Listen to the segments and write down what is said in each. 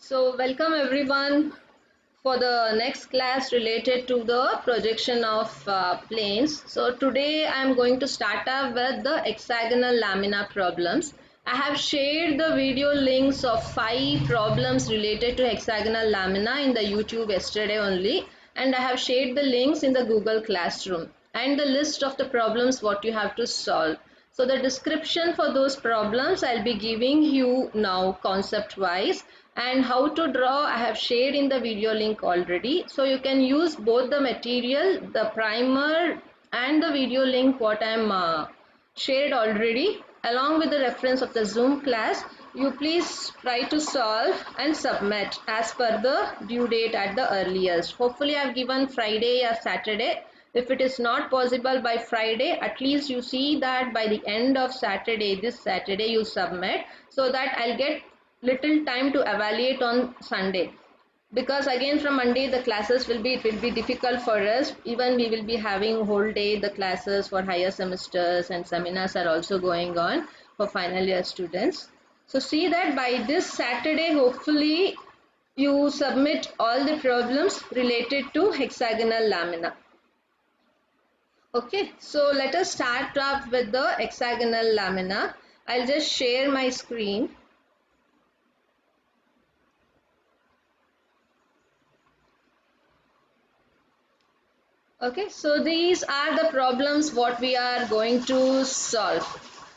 Welcome everyone for the next class related to the projection of planes. So today I am going to start up with the hexagonal lamina problems. I have shared the video links of 5 problems related to hexagonal lamina in the YouTube yesterday only, and I have shared the links in the Google Classroom and the list of the problems what you have to solve. So the description for those problems I'll be giving you now concept wise, and how to draw I have shared in the video link already. So you can use both the material, the primer and the video link what I am shared already along with the reference of the Zoom class. You please try to solve and submit as per the due date at the earliest. Hopefully I have given Friday or Saturday. If it is not possible by Friday, at least you see that by the end of Saturday, this Saturday you submit, so that I'll get little time to evaluate on Sunday, because again from Monday the classes will be difficult for us. Even we will be having whole day the classes for higher semesters, and seminars are also going on for final year students. So see that by this Saturday hopefully you submit all the problems related to hexagonal lamina. Okay, so let us start up with the hexagonal lamina. I'll just share my screen. Okay, so these are the problems what we are going to solve.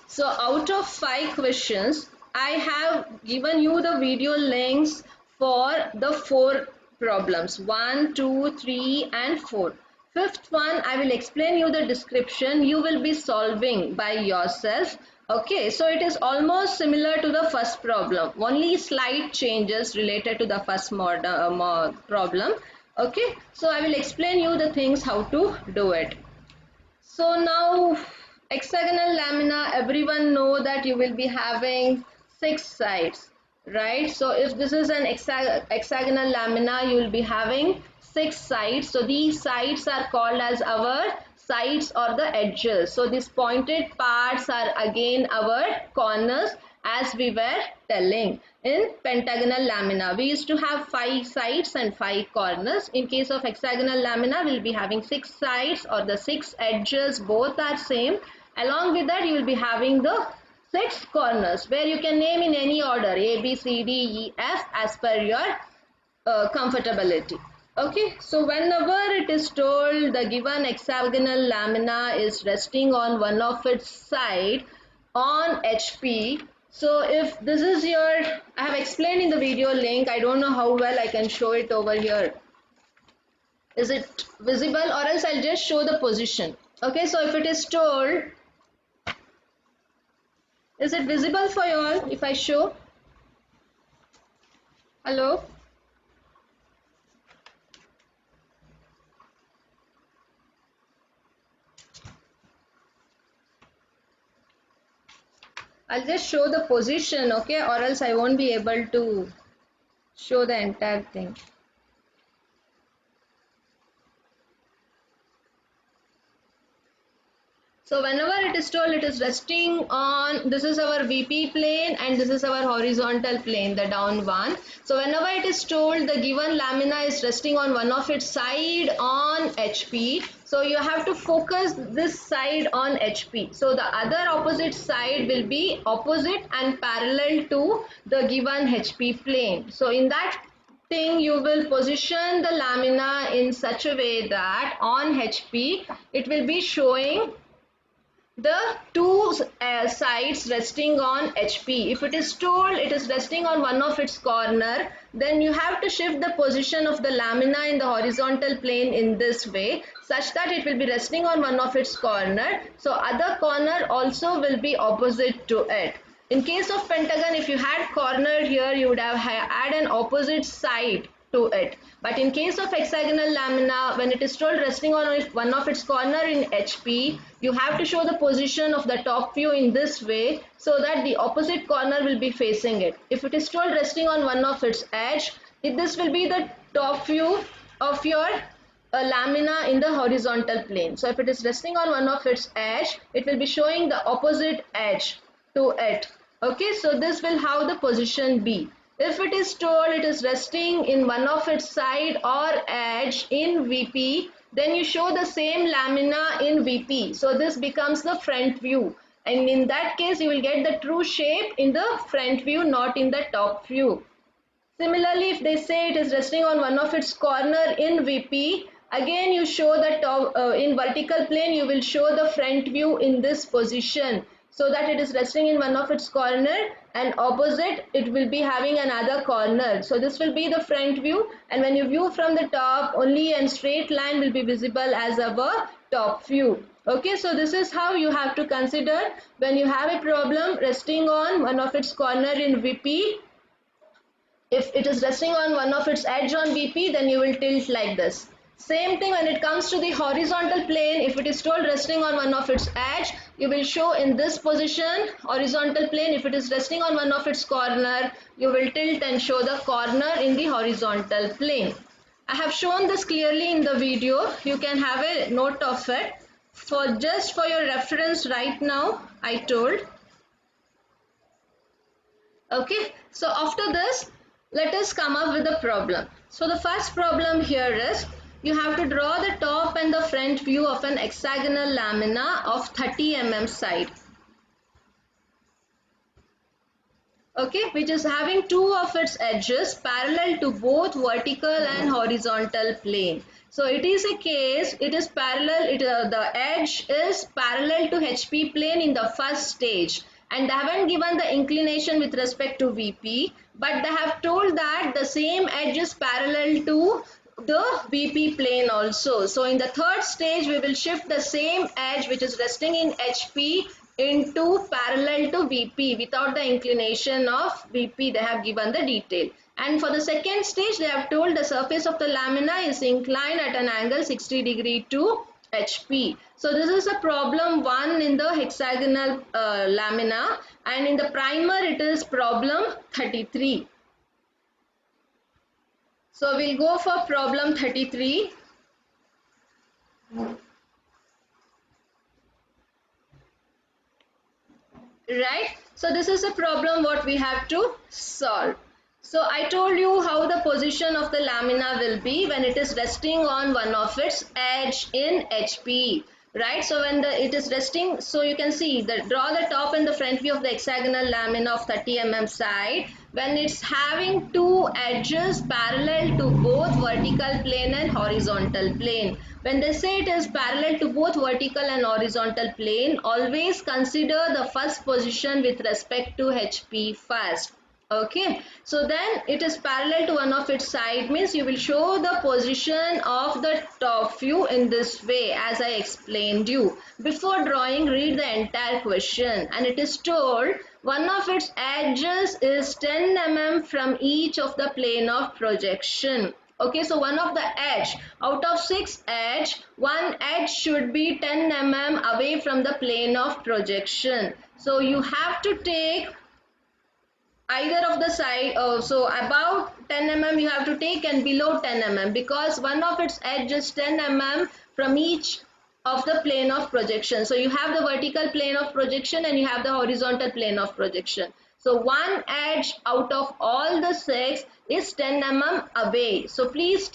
So out of 5 questions, I have given you the video links for the 4 problems, 1, 2, 3 and 4. Fifth one, I will explain you the description. You will be solving by yourself. Okay, so it is almost similar to the first problem. Only slight changes related to the first problem. Okay, so I will explain you the things how to do it. So now hexagonal lamina, everyone know that you will be having 6 sides, right? So if this is an hexagonal lamina, you will be having 6 sides. So these sides are called as our sides or the edges. So these pointed parts are again our corners, as we were telling. In pentagonal lamina, we used to have 5 sides and 5 corners. In case of hexagonal lamina, we will be having 6 sides or the 6 edges, both are same. Along with that, you will be having the 6 corners, where you can name in any order, A, B, C, D, E, F, as per your comfortability. Okay, so whenever it is told the given hexagonal lamina is resting on one of its side on HP. So if this is your, I have explained in the video link, I don't know how well I can show it over here. Is it visible, or else I'll just show the position. Okay, so if it is told, is it visible for you all if I show? Hello? I'll just show the position, okay, or else I won't be able to show the entire thing. So whenever it is told it is resting on, this is our VP plane and this is our horizontal plane, the down one. So whenever it is told the given lamina is resting on one of its side on HP, so you have to focus this side on HP. So the other opposite side will be opposite and parallel to the given HP plane. So in that thing you will position the lamina in such a way that on HP it will be showing the 2 sides resting on HP. If it is told it is resting on one of its corner, then you have to shift the position of the lamina in the horizontal plane in this way, such that it will be resting on one of its corner. So other corner also will be opposite to it. In case of pentagon, if you had corner here, you would have had an opposite side to it. But in case of hexagonal lamina, when it is told resting on one of its corner in HP, you have to show the position of the top view in this way, so that the opposite corner will be facing it. If it is told resting on one of its edge, this will be the top view of your lamina in the horizontal plane. So if it is resting on one of its edge, it will be showing the opposite edge to it. Okay, so this will how the position be. If it is told it is resting in one of its side or edge in VP, then you show the same lamina in VP. So this becomes the front view. And in that case, you will get the true shape in the front view, not in the top view. Similarly, if they say it is resting on one of its corner in VP, again you show the top in vertical plane, you will show the front view in this position, so that it is resting in one of its corner, and opposite it will be having another corner. So this will be the front view, and when you view from the top, only a straight line will be visible as our top view. Okay, so this is how you have to consider when you have a problem resting on one of its corner in VP. If it is resting on one of its edge on VP, then you will tilt like this. Same thing when it comes to the horizontal plane. If it is told resting on one of its edge, you will show in this position horizontal plane. If it is resting on one of its corner, you will tilt and show the corner in the horizontal plane. I have shown this clearly in the video. You can have a note of it. For just for your reference right now, I told. Okay, so after this, let us come up with a problem. So the first problem here is you have to draw the top and the front view of an hexagonal lamina of 30 mm side. Okay, which is having two of its edges parallel to both vertical and horizontal plane. So it is a case, it is parallel, the edge is parallel to HP plane in the first stage, and they haven't given the inclination with respect to VP, but they have told that the same edge is parallel to the VP plane also. So in the third stage, we will shift the same edge which is resting in HP into parallel to VP without the inclination of VP. They have given the detail. And for the second stage, they have told the surface of the lamina is inclined at an angle 60 degree to HP. So this is a problem 1 in the hexagonal lamina, and in the primer it is problem 33. So we'll go for problem 33. Right, so this is a problem what we have to solve. So I told you how the position of the lamina will be when it is resting on one of its edge in HP, right? So when it is resting, so you can see draw the top and the front view of the hexagonal lamina of 30 mm side when it's having two edges parallel to both vertical plane and horizontal plane. When they say it is parallel to both vertical and horizontal plane, always consider the first position with respect to HP first. Okay, so then it is parallel to one of its side, means you will show the position of the top view in this way as I explained you. Before drawing, read the entire question, and it is told one of its edges is 10 mm from each of the plane of projection. Okay, so one of the edge out of 6 edge, one edge should be 10 mm away from the plane of projection. So you have to take either of the side, so about 10 mm you have to take and below 10 mm, because one of its edge is 10 mm from each of the plane of projection. So you have the vertical plane of projection and you have the horizontal plane of projection. So one edge out of all the 6 is 10 mm away. So please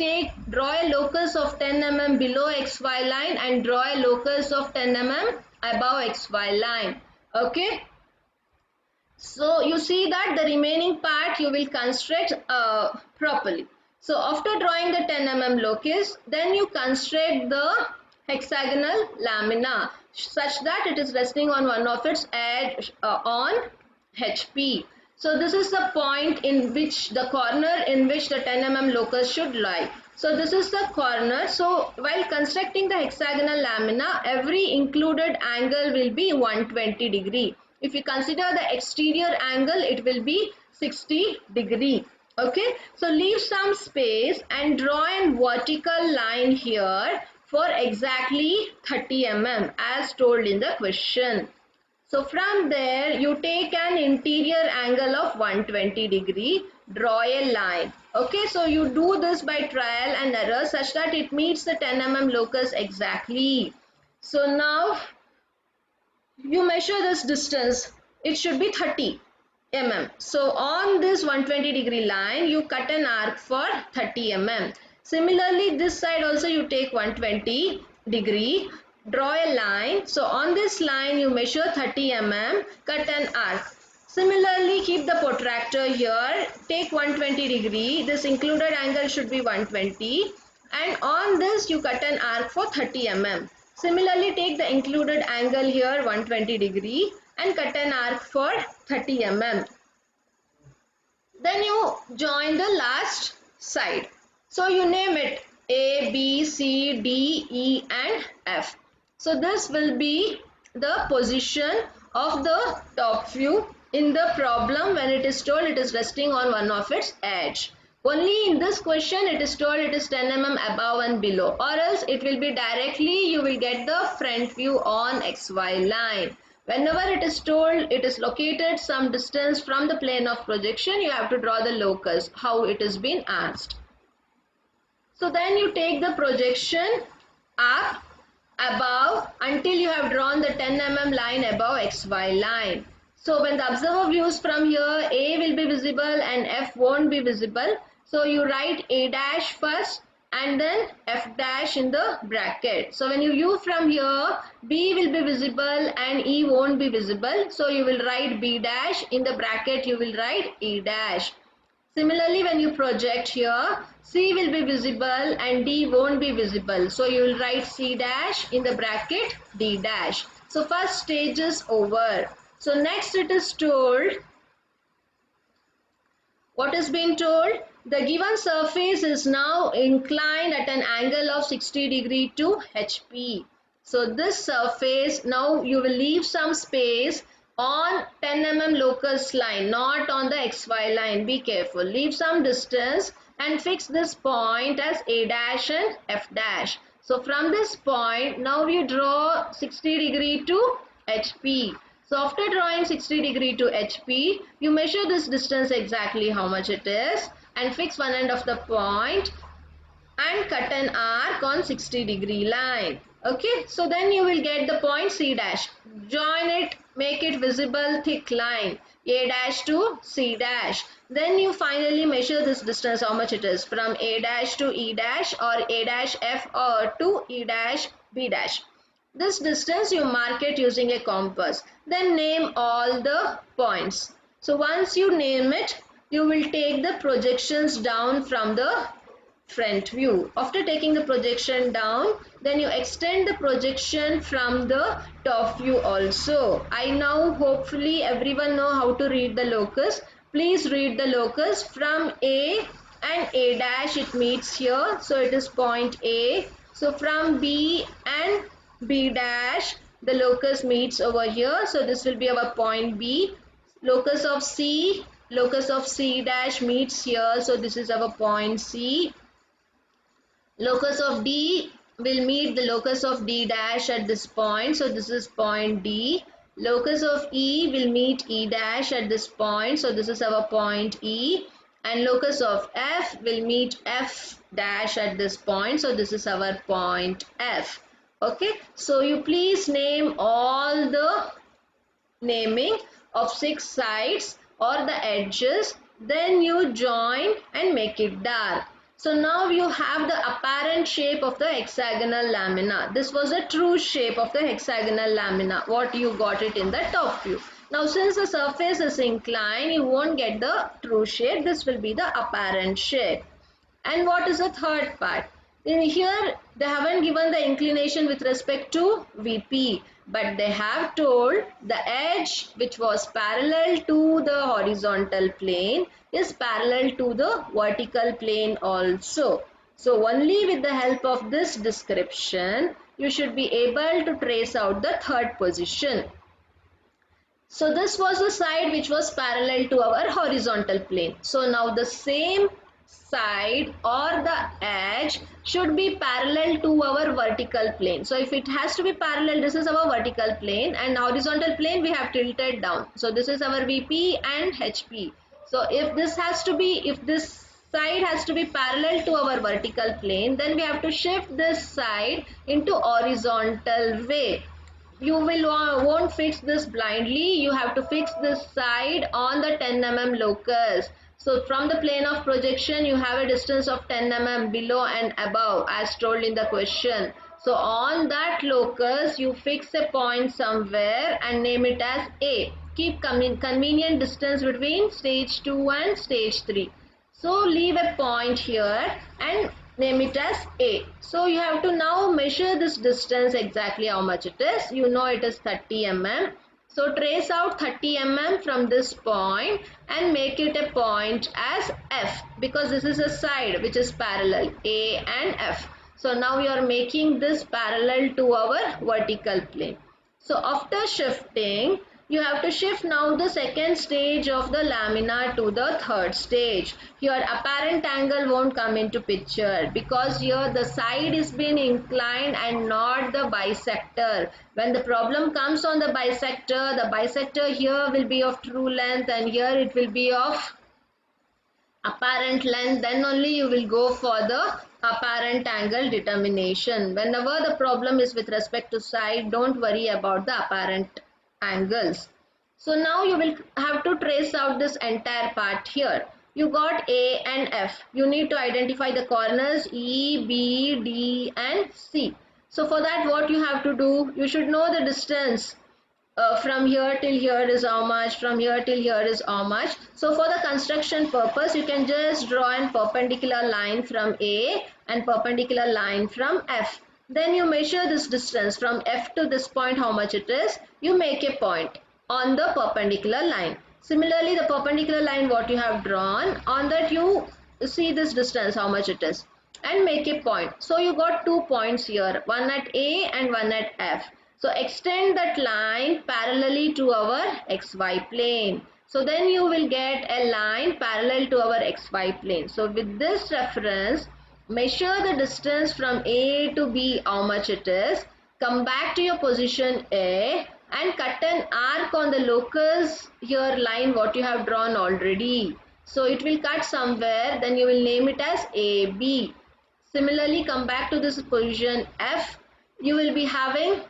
draw a locus of 10 mm below XY line and draw a locus of 10 mm above XY line. Okay. So you see that the remaining part you will construct properly. So after drawing the 10 mm locus, then you construct the hexagonal lamina such that it is resting on one of its edge on HP. So this is the point in which the corner in which the 10 mm locus should lie. So this is the corner. So while constructing the hexagonal lamina, every included angle will be 120 degree. If you consider the exterior angle, it will be 60 degree. Okay, so leave some space and draw a vertical line here for exactly 30 mm as told in the question. So from there you take an interior angle of 120 degree, draw a line. Okay, so you do this by trial and error such that it meets the 10 mm locus exactly. So now you measure this distance, it should be 30. mm. So on this 120-degree line, you cut an arc for 30 mm. Similarly, this side also you take 120-degree, draw a line. So on this line, you measure 30 mm, cut an arc. Similarly, keep the protractor here, take 120-degree. This included angle should be 120. And on this, you cut an arc for 30 mm. Similarly, take the included angle here 120-degree and cut an arc for 30 mm. Then you join the last side. So you name it A, B, C, D, E and F. So this will be the position of the top view in the problem when it is told it is resting on one of its edge. Only in this question it is told it is 10 mm above and below, or else it will be directly you will get the front view on XY line. Whenever it is told it is located some distance from the plane of projection, you have to draw the locus, how it is been asked. So then you take the projection up above until you have drawn the 10 mm line above XY line. So when the observer views from here, A will be visible and F won't be visible. So you write A dash first and then F dash in the bracket. So when you view from here, B will be visible and E won't be visible. So you will write B dash, in the bracket you will write E dash. Similarly, when you project here, C will be visible and D won't be visible. So you will write C dash, in the bracket D dash. So first stage is over. So next it is told, what is being told? The given surface is now inclined at an angle of 60 degree to HP. So this surface, now you will leave some space on 10 mm locus line, not on the XY line. Be careful. Leave some distance and fix this point as A dash and F dash. So from this point, now you draw 60 degree to HP. So after drawing 60 degree to HP, you measure this distance exactly how much it is and fix one end of the point and cut an arc on 60 degree line. Okay, so then you will get the point C dash. Join it, make it visible thick line A dash to C dash. Then you finally measure this distance how much it is from A dash to E dash or A dash F or to E dash B dash. This distance you mark it using a compass. Then name all the points. So once you name it, you will take the projections down from the front view. After taking the projection down, then you extend the projection from the top view also. I now hopefully everyone know how to read the locus. Please read the locus from A and A dash it meets here. So it is point A. So from B and B dash the locus meets over here. So this will be our point B. Locus of C dash meets here. So this is our point C. Locus of D will meet the locus of D dash at this point. So this is point D. Locus of E will meet E dash at this point. So this is our point E. And locus of F will meet F dash at this point. So this is our point F. Okay. So you please name all the naming of 6 sides or the edges. Then you join and make it dark. So now you have the apparent shape of the hexagonal lamina. This was a true shape of the hexagonal lamina, what you got it in the top view. Now since the surface is inclined, you won't get the true shape. This will be the apparent shape. And what is the third part? In here they haven't given the inclination with respect to VP, but they have told the edge which was parallel to the horizontal plane is parallel to the vertical plane also. So only with the help of this description you should be able to trace out the third position. So this was the side which was parallel to our horizontal plane. So now the same side or the edge should be parallel to our vertical plane. So if it has to be parallel, this is our vertical plane, and horizontal plane we have tilted down. So this is our VP and HP. So if this side has to be parallel to our vertical plane, then we have to shift this side into horizontal way. you won't fix this blindly. You have to fix this side on the 10 mm locus. So from the plane of projection, you have a distance of 10 mm below and above as told in the question. So on that locus, you fix a point somewhere and name it as A. Keep convenient distance between stage 2 and stage 3. So leave a point here and name it as A. So you have to now measure this distance exactly how much it is. You know it is 30 mm. So trace out 30 mm from this point and make it a point as F, because this is a side which is parallel, A and F. So now you are making this parallel to our vertical plane. So after shifting, you have to shift now the second stage of the lamina to the third stage. Your apparent angle won't come into picture because here the side is being inclined and not the bisector. When the problem comes on the bisector here will be of true length and here it will be of apparent length. Then only you will go for the apparent angle determination. Whenever the problem is with respect to side, don't worry about the apparent angles. So now you will have to trace out this entire part here. You got A and F. You need to identify the corners E, B, D and C. So for that, what you have to do, you should know the distance from here till here is how much, from here till here is how much. So for the construction purpose, you can just draw a perpendicular line from A and perpendicular line from F. Then you measure this distance from F to this point, how much it is. You make a point on the perpendicular line. Similarly, the perpendicular line what you have drawn, on that you see this distance, how much it is, and make a point. So you got 2 points here, one at A and one at F. So extend that line parallelly to our xy plane. So then you will get a line parallel to our xy plane. So with this reference, measure the distance from A to B, how much it is. Come back to your position A and cut an arc on the locus here line what you have drawn already. So it will cut somewhere, then you will name it as AB. Similarly, come back to this position F. You will be having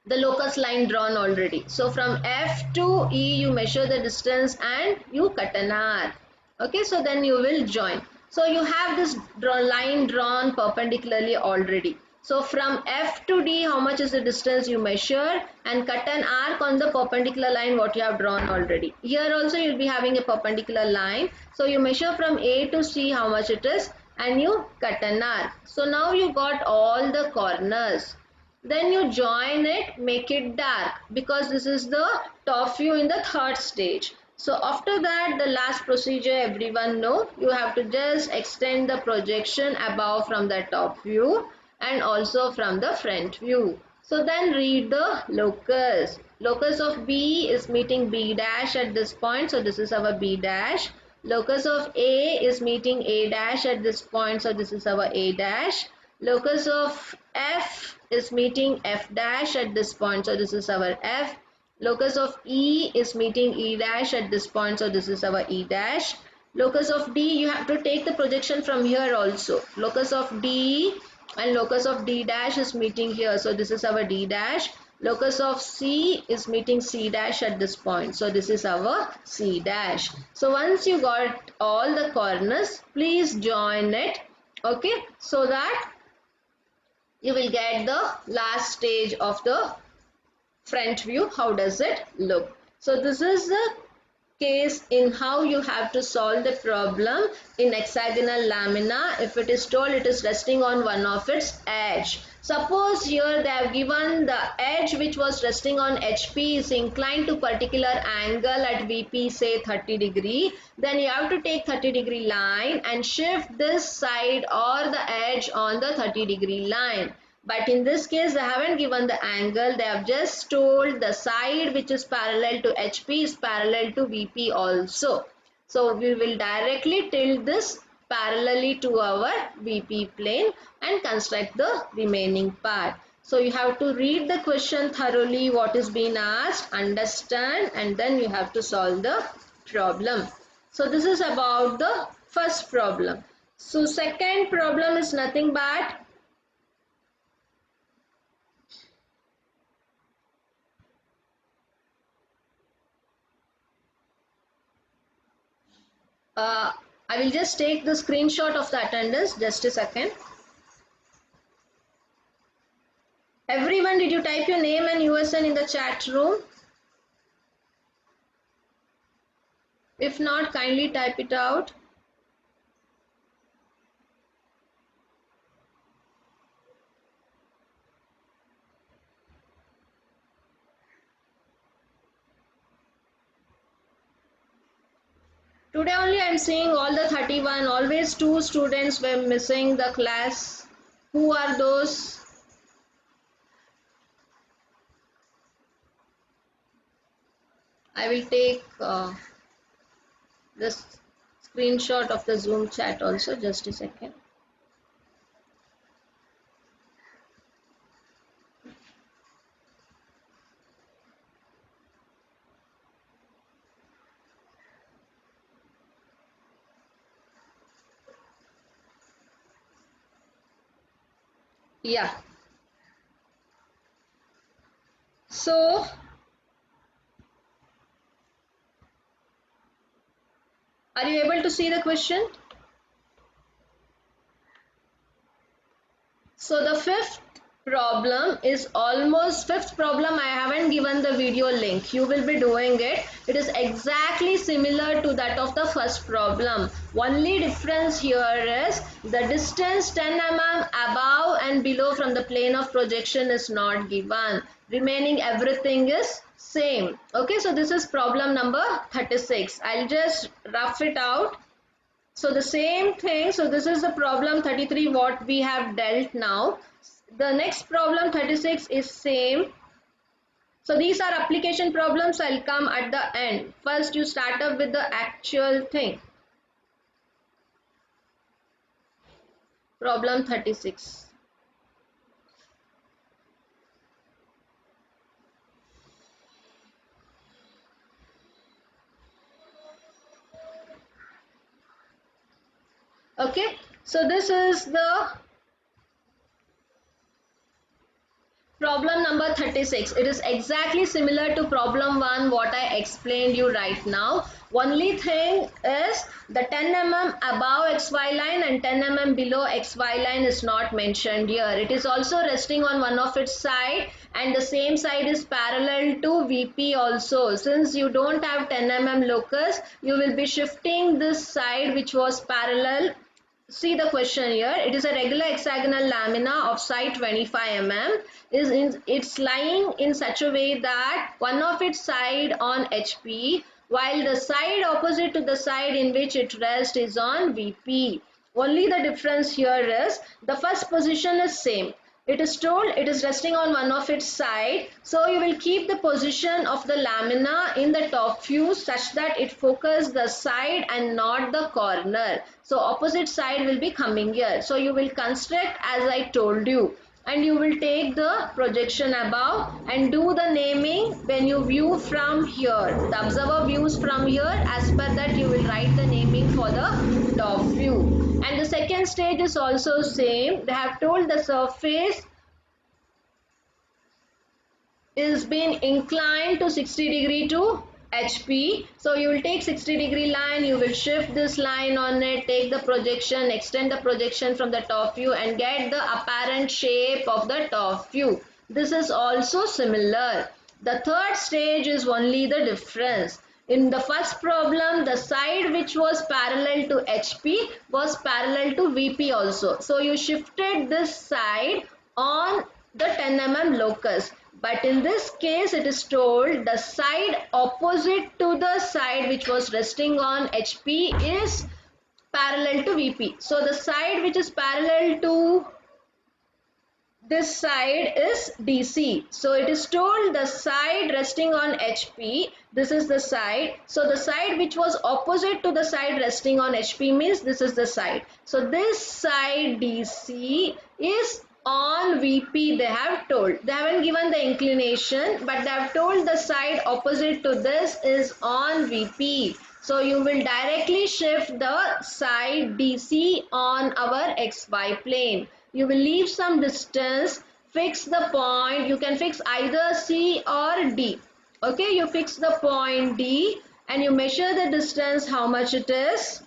the locus line drawn already. So from F to E, you measure the distance and you cut an arc. Okay, so then you will join. So you have this line drawn perpendicularly already. So from F to D, how much is the distance you measure and cut an arc on the perpendicular line what you have drawn already. Here also you will be having a perpendicular line. So you measure from A to C how much it is and you cut an arc. So now you got all the corners. Then you join it, make it dark, because this is the top view in the third stage. So after that, the last procedure everyone know, you have to just extend the projection above from the top view and also from the front view. So then read the locus. Locus of B is meeting B dash at this point, so this is our B dash. Locus of A is meeting A dash at this point, so this is our A dash. Locus of F is meeting F dash at this point, so this is our F. Locus of E is meeting E dash at this point, so this is our E dash. Locus of D, you have to take the projection from here also. Locus of D and locus of D dash is meeting here, so this is our D dash. Locus of C is meeting C dash at this point, so this is our C dash. So once you got all the corners, please join it, okay, so that you will get the last stage of the front view. How does it look? So this is the case in how you have to solve the problem in hexagonal lamina. If it is told it is resting on one of its edge. Suppose here they have given the edge which was resting on HP is inclined to particular angle at VP, say 30 degree. Then you have to take 30 degree line and shift this side or the edge on the 30 degree line. But in this case, they haven't given the angle. They have just told the side which is parallel to HP is parallel to VP also. So we will directly tilt this parallelly to our VP plane and construct the remaining part. So you have to read the question thoroughly, what is being asked, understand, and then you have to solve the problem. So this is about the first problem. So second problem is nothing but Uh, I will just take the screenshot of the attendance. Just a second. Everyone, did you type your name and USN in the chat room? If not, kindly type it out. Today only I am seeing all the 31. Always 2 students were missing the class. Who are those? I will take this screenshot of the Zoom chat also. Just a second. Yeah. So, are you able to see the question? So the fifth problem is almost fifth problem. I haven't given the video link. You will be doing it. It is exactly similar to that of the first problem. Only difference here is the distance 10 mm above and below from the plane of projection is not given. Remaining everything is same. Okay, so this is problem number 36. I'll just rough it out. So the same thing, so this is the problem 33 what we have dealt now. The next problem 36 is same. So these are application problems. I'll come at the end. First you start up with the actual thing. Problem 36. Okay, so this is the problem number 36. It is exactly similar to problem 1 what I explained you right now. Only thing is the 10 mm above XY line and 10 mm below XY line is not mentioned here. It is also resting on one of its side and the same side is parallel to VP also. Since you don't have 10 mm locus, you will be shifting this side which was parallel. See the question here. It is a regular hexagonal lamina of side 25 mm. It's lying in such a way that one of its side on HP while the side opposite to the side in which it rests is on VP. Only the difference here is the first position is same. It is told it is resting on one of its side, so you will keep the position of the lamina in the top view such that it focuses the side and not the corner. So opposite side will be coming here. So you will construct as I told you, and you will take the projection above and do the naming when you view from here. The observer views from here, as per that you will write the naming for the top view. And the second stage is also same. They have told the surface is being inclined to 60° to HP. So you will take 60° line, you will shift this line on it, take the projection, extend the projection from the top view and get the apparent shape of the top view. This is also similar. The third stage is only the difference. In the first problem, the side which was parallel to HP was parallel to VP also. So you shifted this side on the 10 mm locus. But in this case, it is told the side opposite to the side which was resting on HP is parallel to VP. So the side which is parallel to this side is DC. So it is told the side resting on HP, this is the side. So the side which was opposite to the side resting on HP means this is the side. So this side DC is on VP, they have told. They haven't given the inclination, but they have told the side opposite to this is on VP. So you will directly shift the side DC on our XY plane. You will leave some distance, fix the point. You can fix either C or D. Okay, you fix the point D and you measure the distance, how much it is.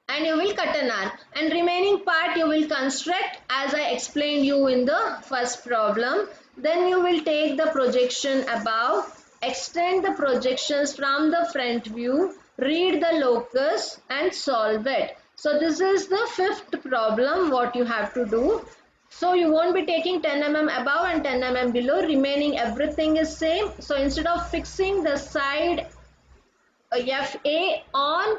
and you will cut an arc, and remaining part you will construct as I explained you in the first problem. Then you will take the projection above, extend the projections from the front view, read the locus and solve it. So this is the fifth problem what you have to do. So you won't be taking 10 mm above and 10 mm below, remaining everything is same. So instead of fixing the side FA on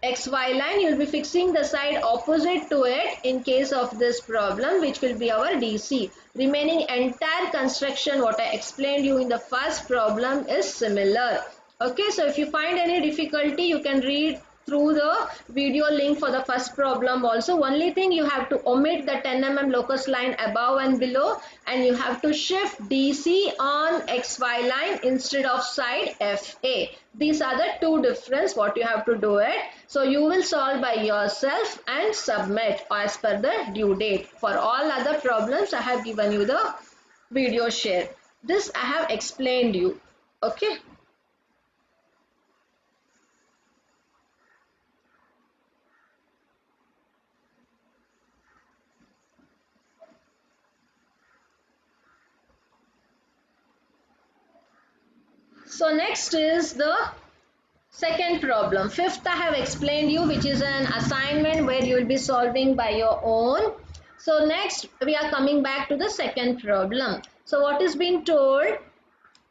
XY line, you'll be fixing the side opposite to it in case of this problem, which will be our DC. Remaining entire construction what I explained you in the first problem is similar. Okay, so if you find any difficulty, you can read through the video link for the first problem also. Only thing, you have to omit the 10 mm locus line above and below, and you have to shift DC on XY line instead of side FA. These are the two difference what you have to do it. So you will solve by yourself and submit as per the due date. For all other problems I have given you the video share. This I have explained you. Okay. So next is the second problem. Fifth I have explained you, which is an assignment where you will be solving by your own. So next we are coming back to the second problem. So what is being told?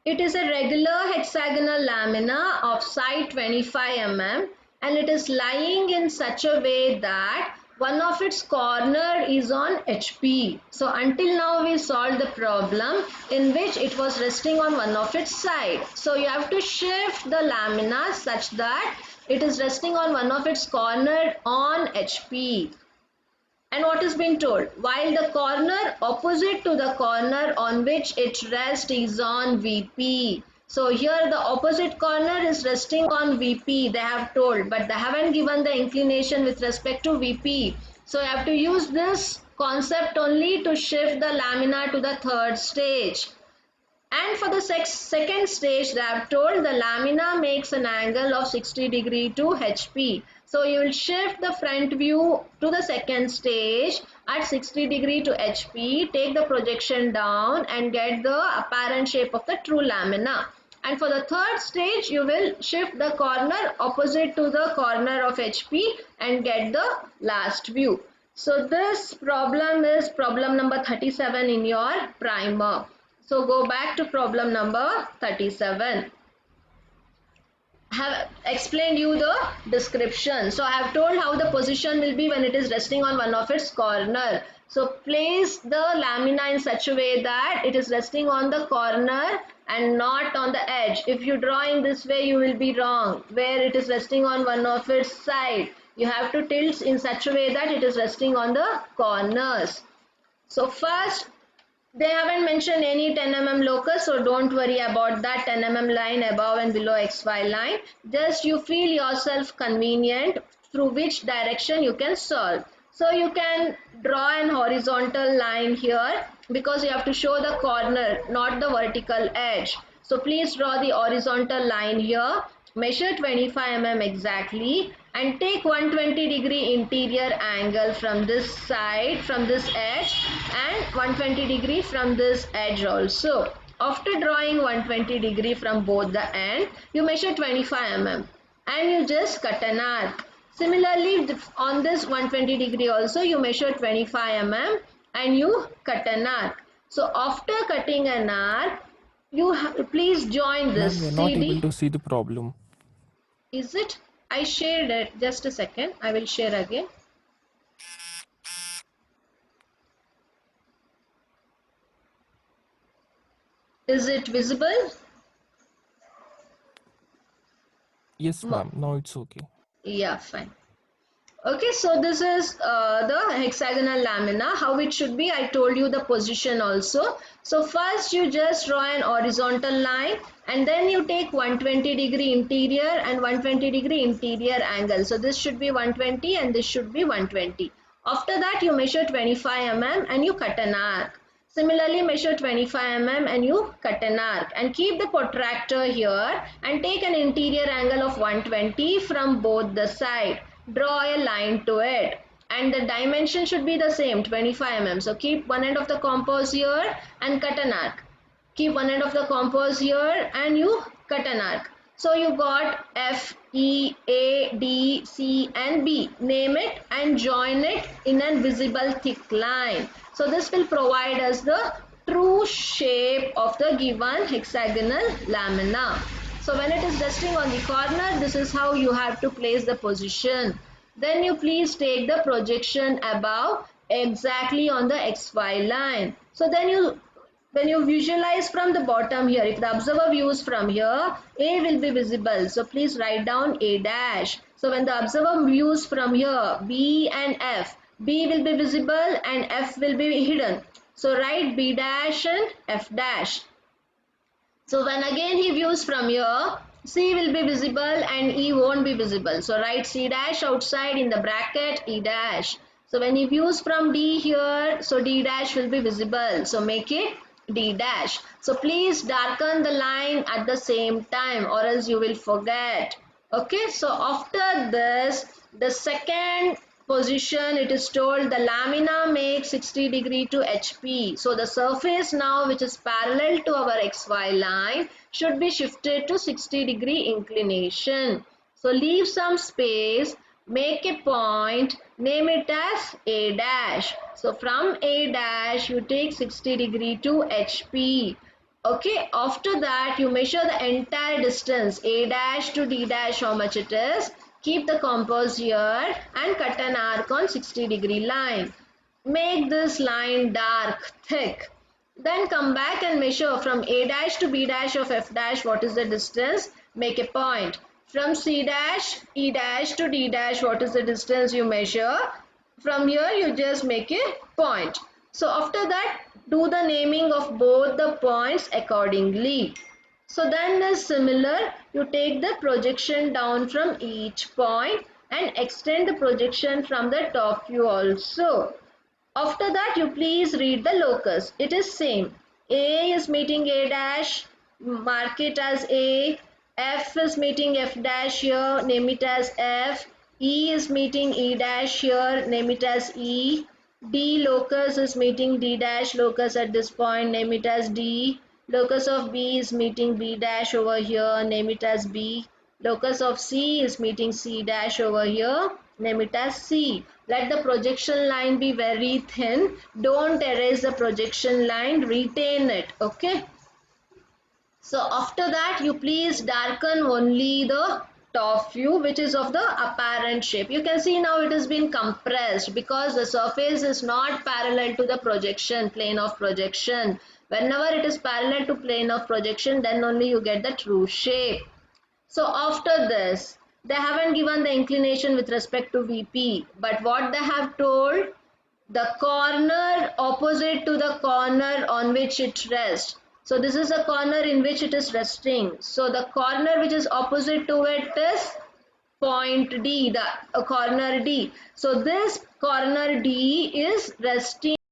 It is a regular hexagonal lamina of side 25 mm and it is lying in such a way that one of its corner is on HP. So until now we solved the problem in which it was resting on one of its side. So you have to shift the lamina such that it is resting on one of its corner on HP. And what is being told? While the corner opposite to the corner on which it rests is on VP. So here the opposite corner is resting on VP, they have told, but they haven't given the inclination with respect to VP. So you have to use this concept only to shift the lamina to the third stage. And for the second stage, they have told the lamina makes an angle of 60 degree to HP. So you will shift the front view to the second stage at 60 degree to HP, take the projection down and get the apparent shape of the true lamina. And for the third stage, you will shift the corner opposite to the corner of HP and get the last view. So this problem is problem number 37 in your primer. So go back to problem number 37. I have explained you the description. So I have told how the position will be when it is resting on one of its corner. So place the lamina in such a way that it is resting on the corner and not on the edge. If you draw in this way, you will be wrong. Where it is resting on one of its side, you have to tilt in such a way that it is resting on the corners. So first, they haven't mentioned any 10 mm locus, so don't worry about that 10 mm line above and below XY line. Just you feel yourself convenient through which direction you can solve. So you can draw an horizontal line here because you have to show the corner, not the vertical edge. So please draw the horizontal line here. Measure 25 mm exactly and take 120 degree interior angle from this side, from this edge, and 120 degree from this edge also. After drawing 120 degree from both the end, you measure 25 mm and you just cut an arc. Similarly, on this 120 degree also you measure 25 mm and you cut an arc. So after cutting an arc, you please join Ma'am, this. we are not CD. able to see the problem. Is it? I shared it. Just a second. I will share again. Is it visible? Yes, ma'am. Now it's okay. Yeah, fine. Okay, so this is the hexagonal lamina. How it should be, I told you the position also. So first you just draw an horizontal line and then you take 120 degree interior and 120 degree interior angle. So this should be 120 and this should be 120. After that you measure 25 mm and you cut an arc. Similarly, measure 25 mm and you cut an arc and keep the protractor here and take an interior angle of 120 from both the side. Draw a line to it and the dimension should be the same, 25 mm. So keep one end of the compass here and cut an arc. Keep one end of the compass here and you cut an arc. So you got F, E, A, D, C and B. Name it and join it in a visible thick line. So this will provide us the true shape of the given hexagonal lamina. So when it is resting on the corner, this is how you have to place the position. Then you please take the projection above exactly on the XY line. So then when you visualize from the bottom here, if the observer views from here, A will be visible. So please write down A dash. So when the observer views from here, B and F, B will be visible and F will be hidden. So write B dash and F dash. So when again he views from here, C will be visible and E won't be visible. So write C dash outside in the bracket E dash. So when he views from D here, so D dash will be visible. So make it D dash. So please darken the line at the same time or else you will forget. Okay, so after this, the second position it is told the lamina makes 60° to HP. So the surface now which is parallel to our XY line should be shifted to 60° inclination. So leave some space, make a point, name it as A dash. So from A dash you take 60° to HP. Okay, after that you measure the entire distance A dash to D dash how much it is. Keep the compass here and cut an arc on 60° line. Make this line dark, thick. Then come back and measure from A dash to B dash of F dash what is the distance. Make a point. From C dash, E dash to D dash what is the distance you measure. From here you just make a point. So after that do the naming of both the points accordingly. So then is similar, you take the projection down from each point and extend the projection from the top view also. After that you please read the locus. It is same. A is meeting A dash, mark it as A. F is meeting F dash here, name it as F. E is meeting E dash here, name it as E. D locus is meeting D dash locus at this point, name it as D. Locus of B is meeting B dash over here, name it as B. Locus of C is meeting C dash over here, name it as C. Let the projection line be very thin. Don't erase the projection line, retain it, okay? So after that you please darken only the top view which is of the apparent shape. You can see now it has been compressed because the surface is not parallel to the projection, plane of projection. Whenever it is parallel to plane of projection, then only you get the true shape. So after this, they haven't given the inclination with respect to VP, but what they have told, the corner opposite to the corner on which it rests. So this is a corner in which it is resting. So the corner which is opposite to it is point D, the corner D. So this corner D is resting